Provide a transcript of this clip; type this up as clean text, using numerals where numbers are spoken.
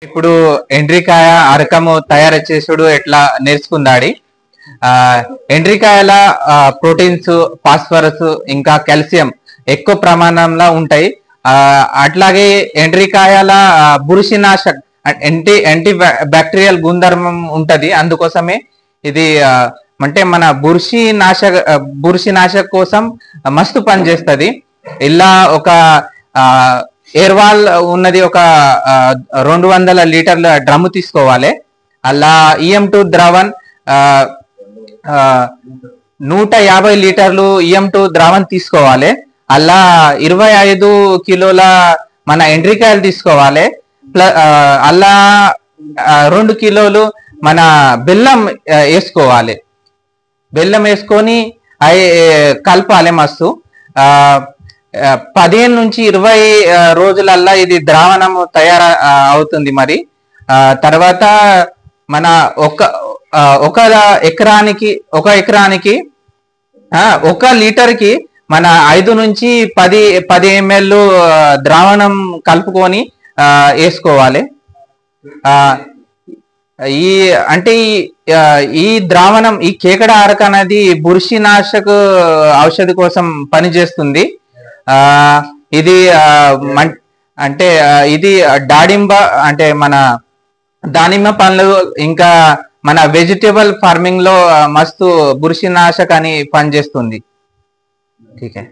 ఇప్పుడు ఎండ్రికాయ అరకము తయారు చేసుడు ఎట్లా నేర్చుకుందాడి. ఎండ్రికాయల ప్రోటీన్స్, ఫాస్ఫరస్ ఇంకా కాల్షియం ఎక్కువ ప్రమాణంలో ఉంటాయి. అట్లాగే ఎండ్రికాయల బురుషినాశక్ యాంటీ బ్యాక్టీరియల్ గుణధర్మం ఉంటది. అందుకోసమే ఇది అంటే మన బురుషినాశక్ కోసం మస్తు పని చేస్తుంది. ఇలా ఒక ఎయిర్వాల్ ఉన్నది, ఒక 200 లీటర్ల డ్రమ్ము తీసుకోవాలి. అలా EM2 ద్రావణ్ 150 లీటర్లు EM2 ద్రావణ్ తీసుకోవాలి. అలా 25 కిలోల మన ఎండ్రికాయలు తీసుకోవాలి. అలా 2 కిలోలు మన బెల్లం వేసుకోవాలి. బెల్లం వేసుకొని అవి కలపాలి మస్తు. 15 నుంచి 20 రోజులల్లా ఇది ద్రావణం తయారు అవుతుంది. మరి తర్వాత మన ఒక ఎకరానికి 1 లీటర్కి మన 5 నుంచి 10 ml ద్రావణం కలుపుకొని వేసుకోవాలి. ఈ ద్రావణం, ఈ కేకడ అరక అనేది బురుషినాశక ఔషధి కోసం పనిచేస్తుంది. ఇది అంటే ఇది దానిమ్మ అంటే మన దానిమ్మ పండ్లు ఇంకా మన వెజిటేబుల్ ఫార్మింగ్ లో మస్తు బురుషినాశక అని పనిచేస్తుంది. ठीक है.